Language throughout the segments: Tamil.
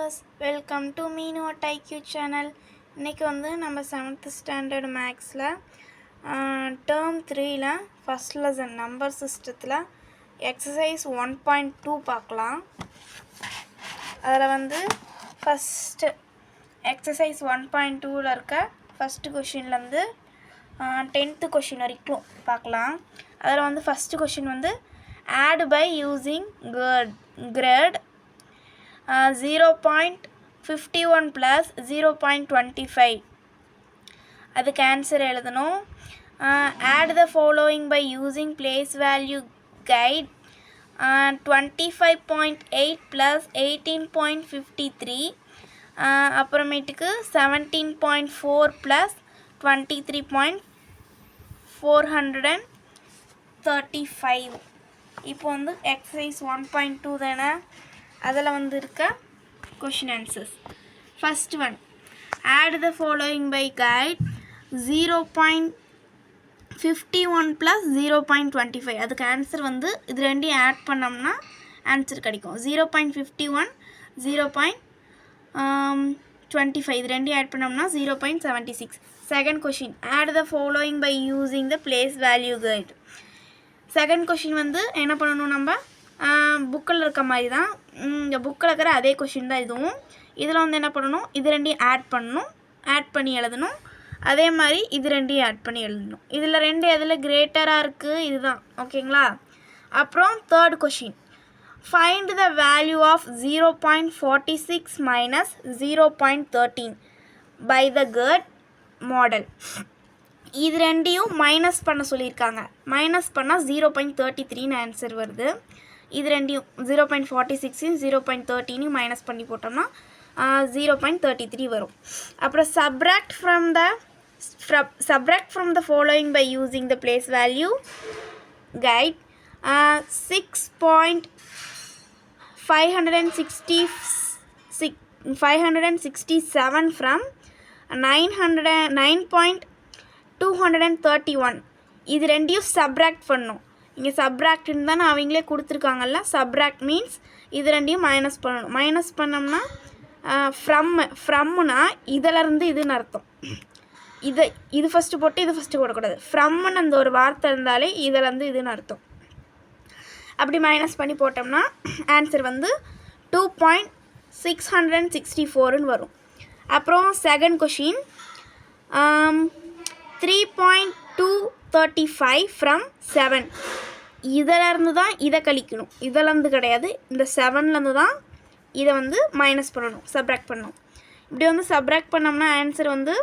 viewers, welcome to Meenot IQ channel. இன்னைக்கு வந்து நம்ம 7th standard mathsல term 3ல first lesson number systemத்துல exercise 1.2 பார்க்கலாம். அதில் வந்து first exercise 1.2ல இருக்க first questionல இருந்து 10th question வரைக்கும் பார்க்கலாம். அதில் வந்து first question வந்து add by using grade 0.51 plus 0.25 அதுக்கு ஆன்சர் எழுதணும். add the following by using place value guide 25.8 plus 18.53 அப்புறமேட்டுக்கு 17.4 plus 23.435. இப்போ வந்து எக்ஸசைஸ் 1.2 தானே, அதில் வந்து இருக்க question answers. First one, add the following by grid 0.51 plus 0.25. அதுக்கு ஆன்சர் வந்து இது ரெண்டையும் ஆட் பண்ணோம்னா ஆன்சர் கிடைக்கும். 0.51 0.25 இது ரெண்டையும் ஆட் பண்ணோம்னா 0.76. Second question, add the following by using the place value grid. செகண்ட் கொஷின் வந்து என்ன பண்ணணும், நம்ம புக்கில் இருக்க மாதிரி தான், இந்த புக்கில் இருக்கிற அதே கொஷின் தான் இதுவும். இதில் வந்து என்ன பண்ணணும், இது ரெண்டையும் ஆட் பண்ணணும், ஆட் பண்ணி எழுதணும். அதே மாதிரி இது ரெண்டையும் ஆட் பண்ணி எழுதணும். இதில் ரெண்டு எதில் கிரேட்டராக இருக்குது, இதுதான். ஓகேங்களா. அப்புறம் third question, find the value of 0.46 minus 0.13 by the grid model. இது ரெண்டையும் மைனஸ் பண்ண சொல்லியிருக்காங்க. மைனஸ் பண்ணால் 0.33ன்னு ஆன்சர் வருது. இது ரெண்டையும் 0.46 0.13 மைனஸ் பண்ணி போட்டோம்னா 0.33 வரும். அப்புறம் subtract from the following by using the place value grid 567 from 9.231. இது ரெண்டையும் சப்ராக்ட் பண்ணணும். இங்கே சப்ராக்ட்னு தானே அவங்களே கொடுத்துருக்காங்கல்ல. சப்ராக்ட் மீன்ஸ் இது ரெண்டையும் மைனஸ் பண்ணணும். மைனஸ் பண்ணோம்னா ஃப்ரம்னா இதிலருந்து இதுன்னு அர்த்தம். இது ஃபஸ்ட்டு போட்டு இது ஃபஸ்ட்டு போடக்கூடாது. ஃப்ரம்னு அந்த ஒரு வார்த்தை இருந்தாலே இதிலேருந்து இதுன்னு அர்த்தம். அப்படி மைனஸ் பண்ணி போட்டோம்னா ஆன்சர் வந்து 2.664ன்னு வரும். அப்புறம் செகண்ட் கொஷின், 3.235 ஃப்ரம் 7. இதிலேருந்து தான் இதை கழிக்கணும், இதிலேருந்து கிடையாது. இந்த 7லேருந்து தான் இதை வந்து மைனஸ் பண்ணணும், சப்ராக்ட் பண்ணணும். இப்படி வந்து சப்ராக்ட் பண்ணோம்னா ஆன்சர் வந்து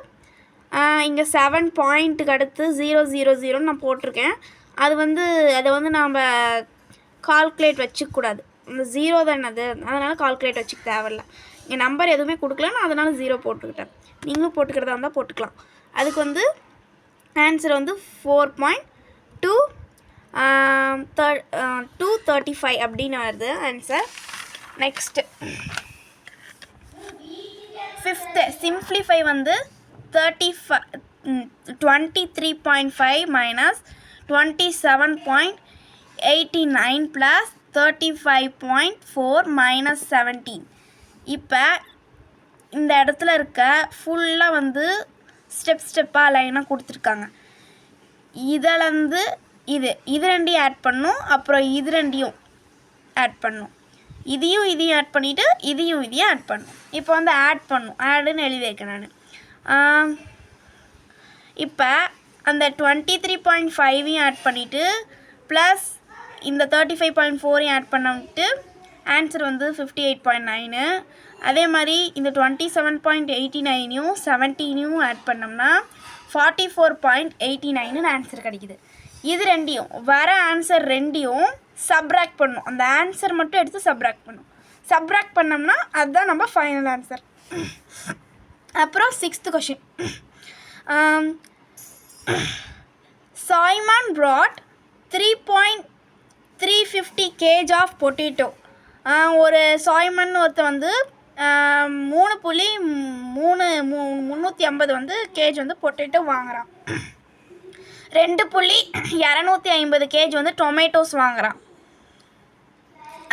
இங்கே 7 பாயிண்ட்டுக்கு அடுத்து 000 நான் போட்டிருக்கேன். அதை வந்து நாம் கால்குலேட் வச்சுக்கூடாது. இந்த 0 தானே அது, அதனால் கால்குலேட் வச்சுக்க தேவையில்ல. இங்கே நம்பர் எதுவுமே கொடுக்கல, நான் அதனால் 0 போட்டுக்கிட்டேன். நீங்களும் போட்டுக்கிறதா இருந்தால் போட்டுக்கலாம். அதுக்கு வந்து ஆன்சர் வந்து 4.235 அப்படின்னு வருது ஆன்சர். நெக்ஸ்ட்டு ஃபிஃப்த்து, சிம்ப்ளிஃபை வந்து 23.5 மைனஸ் 27.89 ப்ளஸ் 35.4 மைனஸ் 17. இப்போ இந்த இடத்துல இருக்க ஃபுல்லாக வந்து ஸ்டெப்பாக லைனாக கொடுத்துருக்காங்க. இதிலேருந்து இது ரெண்டையும் ஆட் பண்ணும், அப்புறம் இது ரெண்டையும் ஆட் பண்ணும், இதையும் ஆட் பண்ணிவிட்டு இதையும் ஆட் பண்ணும். இப்போ வந்து ஆட் பண்ணும், ஆடுன்னு எழுதி வைக்கேன் நான். இப்போ அந்த 23.5ஐயும் ஆட் பண்ணிவிட்டு ப்ளஸ் இந்த 35.4ஐயும் ஆட் பண்ணிட்டு ஆன்சர் வந்து 58.9. அதே மாதிரி இந்த 27.89ஐயும் 17ஐயும் ஆட் பண்ணோம்னா 44.89ன்னு ஆன்சர் கிடைக்குது. இது ரெண்டையும் வர ஆன்சர் ரெண்டையும் சப்ராக்ட் பண்ணும். அந்த ஆன்சர் மட்டும் எடுத்து சப்ராக்ட் பண்ணும். சப்ராக்ட் பண்ணோம்னா அதுதான் நம்ம ஃபைனல் ஆன்சர். அப்புறம் sixth question, Simon brought 3.350 kg of potato. ஒரு சாய்மன் ஒருத்தர் வந்து 3.350 வந்து கேஜ் வந்து பொட்டேட்டோ வாங்குகிறான். 2.250 கேஜ் வந்து டொமேட்டோஸ் வாங்குகிறான்.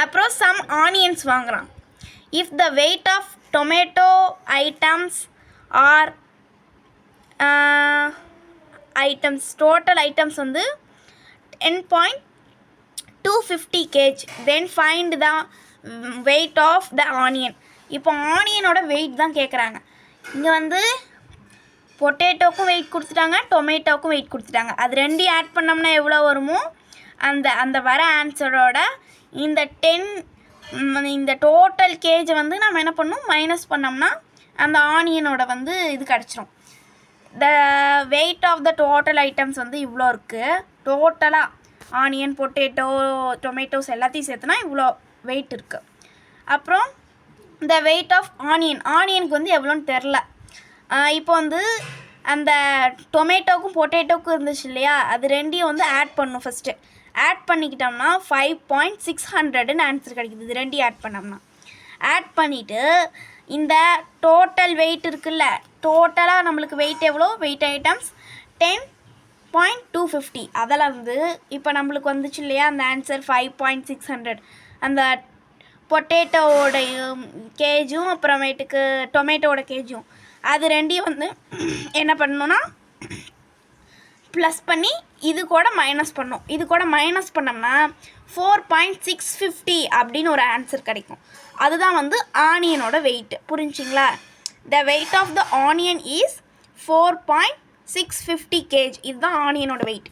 அப்புறம் சம் ஆனியன்ஸ் வாங்குகிறான். if the weight of tomato items or total items வந்து 10.250 kg, then find the weight of the onion. இப்போ ஆனியனோட வெயிட் தான் கேட்குறாங்க. இங்கே வந்து பொட்டேட்டோக்கும் வெயிட் கொடுத்துட்டாங்க, டொமேட்டோக்கும் வெயிட் கொடுத்துட்டாங்க. அது ரெண்டையும் ஆட் பண்ணோம்னா எவ்வளோ வருமோ அந்த வர ஆன்சரோட இந்த டோட்டல் கேஜை வந்து நம்ம என்ன பண்ணணும், மைனஸ் பண்ணோம்னா அந்த ஆனியனோட வந்து இது கிடச்சிரும். The weight of the total items வந்து இவ்வளோ இருக்குது. டோட்டலாக ஆனியன், பொட்டேட்டோ, டொமேட்டோஸ் எல்லாத்தையும் சேர்த்துனா இவ்வளோ வெயிட் இருக்குது. அப்புறம் த வெயிட் ஆஃப் ஆனியனுக்கு வந்து எவ்வளோன்னு தெரில. இப்போ வந்து அந்த டொமேட்டோக்கும் பொட்டேட்டோக்கும் இருந்துச்சு இல்லையா, அது ரெண்டையும் வந்து ஆட் பண்ணணும். ஃபஸ்ட்டு ஆட் பண்ணிக்கிட்டோம்னா 5.600 ஆன்சர் கிடைக்குது. இது ரெண்டையும் ஆட் பண்ணோம்னா ஆட் பண்ணிவிட்டு இந்த டோட்டல் வெயிட் இருக்குல்ல, டோட்டலாக நம்மளுக்கு வெயிட் எவ்வளோ, வெயிட் ஐட்டம்ஸ் 10.250. அதில் வந்து இப்போ நம்மளுக்கு வந்துச்சு இல்லையா அந்த ஆன்சர் 5.600. அந்த பொட்டேட்டோவோட கேஜும் அப்புறமேட்டுக்கு டொமேட்டோட கேஜும் அது ரெண்டையும் வந்து என்ன பண்ணணுன்னா ப்ளஸ் பண்ணி இது கூட மைனஸ் பண்ணோம். இது கூட மைனஸ் பண்ணோம்னா 4.650 அப்படின்னு ஒரு ஆன்சர் கிடைக்கும். அதுதான் வந்து ஆனியனோட வெயிட். புரிஞ்சுங்களா? The weight of the onion is 4.650 kg. இதுதான் ஆனியனோட வெயிட்.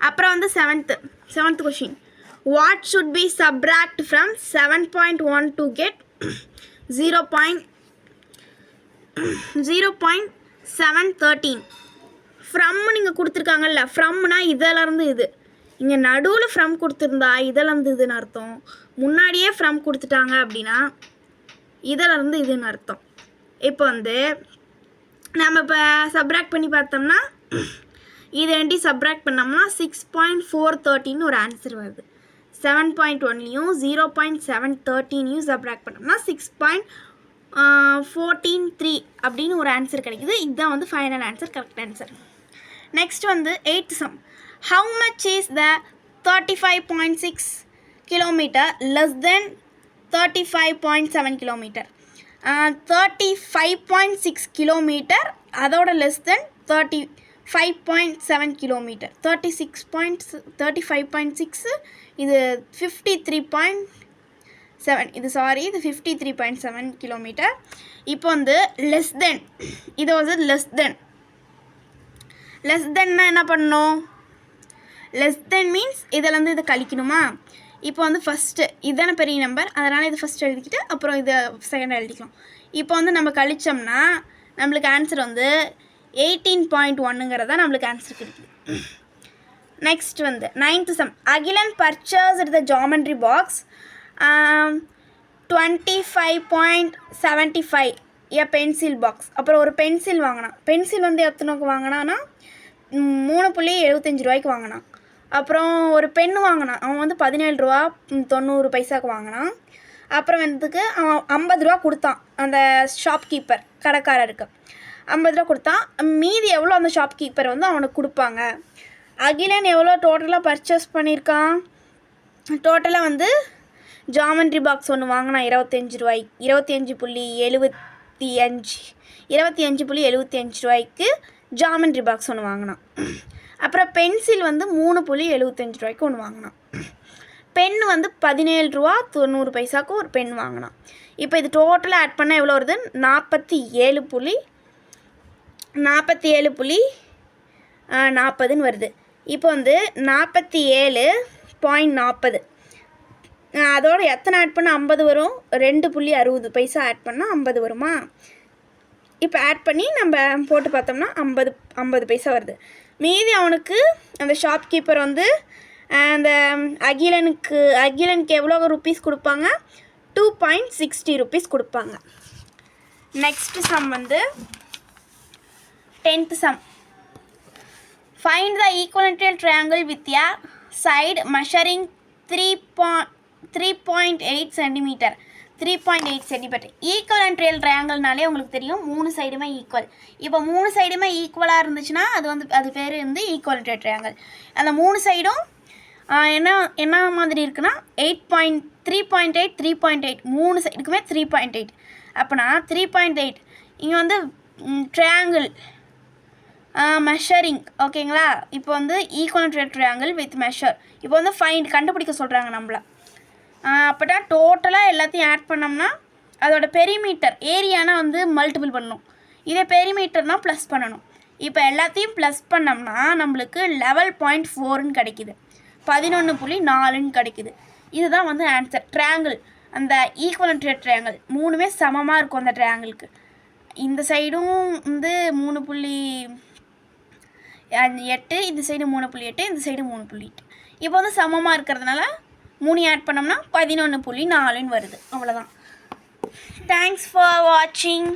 அப்புறம் வந்து seventh question. What should be subtract from 7.1 to get 0.713? From நீங்கள் கொடுத்துருக்காங்கல்ல, ஃப்ரம்னா இதிலேருந்து இது, இங்கே நடுவில் ஃப்ரம் கொடுத்துருந்தா இதிலேருந்து இதுன்னு அர்த்தம். முன்னாடியே ஃப்ரம் கொடுத்துட்டாங்க அப்படின்னா இதிலேருந்து இதுன்னு அர்த்தம். இப்போ வந்து நம்ம இப்போ சப்ராக்ட் பண்ணி பார்த்தோம்னா இது ரெண்டி சப்ராக்ட் பண்ணோம்னா 6.413 ஒரு ஆன்சர் வருது. 7.1லையும் 0.713யும் சப்ராக்ட் பண்ணோம்னா 6.143 அப்படின்னு ஒரு ஆன்சர் கிடைக்குது. இதுதான் வந்து final answer, correct answer. Next வந்து 8th sum. How much is the 35.6 kilometre less than 35.7 kilometre? 35.6 kilometre அதோட லெஸ் தென் 35.7 கிலோமீட்டர். 35.6 இது 53.7, இது 53.7 கிலோமீட்டர். இப்போ வந்து லெஸ் தென், இது வந்து லெஸ் தென்னா என்ன பண்ணணும்? லெஸ் தென் மீன்ஸ் இதிலேருந்து இதை கழிக்கணுமா? இப்போ வந்து ஃபஸ்ட்டு இதுதானே பெரிய நம்பர், அதனால் இது ஃபஸ்ட்டு எழுதிக்கிட்டு அப்புறம் இதை செகண்ட் எழுதிக்கலாம். இப்போ வந்து நம்ம கழிச்சோம்னா நம்மளுக்கு ஆன்சர் வந்து 18.1ங்கிறதா நம்மளுக்கு ஆன்சர் கிடைக்குது. நெக்ஸ்ட் வந்து 9th sum. Akilan purchased the geometry box 25.75 a pencil box. அப்புறம் ஒரு பென்சில் வாங்கினான். பென்சில் வந்து எத்தனைக்கு வாங்கினான்னா 3.75 ரூபாய்க்கு வாங்கினான். அப்புறம் ஒரு பென்னு வாங்கினான், அவன் வந்து 17 ரூபா 90 பைசாவுக்கு வாங்கினான். அப்புறம் வந்துக்கு அவன் 50 ரூபா கொடுத்தான் அந்த ஷாப்கீப்பர், கடைக்காரருக்கு 50 ரூபா கொடுத்தான். மீதி எவ்வளோ அந்த ஷாப்கீப்பர் வந்து அவனுக்கு கொடுப்பாங்க? அகிலன் எவ்வளோ டோட்டலாக பர்ச்சேஸ் பண்ணியிருக்கான்? டோட்டலாக வந்து ஜாமெண்ட்ரி பாக்ஸ் ஒன்று வாங்கினான் 25 ரூபாய்க்கு, 25.75 ரூபாய்க்கு ஜாமெண்ட்ரி பாக்ஸ் ஒன்று வாங்கினான். அப்புறம் பென்சில் வந்து 3.75 ரூபாய்க்கு ஒன்று வாங்கினான். பென் வந்து 17 ரூபா 90 பைசாவுக்கு ஒரு பென் வாங்கினான். இப்போ இது டோட்டலாக ஆட் பண்ணால் எவ்வளோ வருது? 47.40 வருது. இப்போ வந்து 47.40 அதோட எத்தனை ஆட் பண்ணால் 50 வரும்? 2.60 பைசா ஆட் பண்ணால் 50 வருமா? இப்போ ஆட் பண்ணி நம்ம போட்டு பார்த்தோம்னா 50 பைசா வருது. மீதி அவனுக்கு அந்த ஷாப்கீப்பர் வந்து அந்த அகிலனுக்கு எவ்வளோ ருப்பீஸ் கொடுப்பாங்க? 2.60 ருப்பீஸ் கொடுப்பாங்க. நெக்ஸ்ட் சம் வந்து 10th sum. Find the equilateral triangle with a side measuring 3.8 centimetre. Equilateral ட்ரையாங்கிள்னாலே உங்களுக்கு தெரியும் 3 சைடுமே ஈக்குவல். இப்போ 3 சைடுமே ஈக்குவலாக இருந்துச்சுன்னா அது பேர் வந்து ஈக்குவலன்ட்ரியல் ட்ரையாங்கிள். அந்த 3 சைடும் என்ன மாதிரி இருக்குன்னா 3.8 3.8 மூணு சைடுக்குமே 3.8. அப்போனா 3.8 இங்கே வந்து ட்ரையாங்கிள் மெஷரிங் ஓகேங்களா. இப்போ வந்து ஈக்குவலன்ட் ட்ரையாங்கிள் வித் மெஷர். இப்போ வந்து கண்டுபிடிக்க சொல்கிறாங்க நம்மள. அப்போனா டோட்டலாக எல்லாத்தையும் ஆட் பண்ணோம்னா அதோட பெரிமீட்டர் ஏரியானா வந்து மல்டிபிள் பண்ணணும், இதே பெரிமீட்டர்னால் ப்ளஸ் பண்ணணும். இப்போ எல்லாத்தையும் ப்ளஸ் பண்ணோம்னா நம்மளுக்கு 11.4ன்னு கிடைக்கிது, 11.4ன்னு கிடைக்கிது. இதுதான் வந்து ஆன்சர். ட்ரையாங்கிள் அந்த ஈக்குவலன்ட் ட்ரையாங்கிள் மூணுமே சமமாக இருக்கும் அந்த ட்ரையாங்கிளுக்கு. இந்த சைடும் வந்து 3.8, இந்த சைடு 3.8, இந்த சைடு 3.8. இப்போ வந்து சமமாக இருக்கிறதுனால 3 ஆட் பண்ணோம்னா 11.4ன்னு வருது. அவ்வளோதான். தேங்க்ஸ் ஃபார் வாட்சிங்.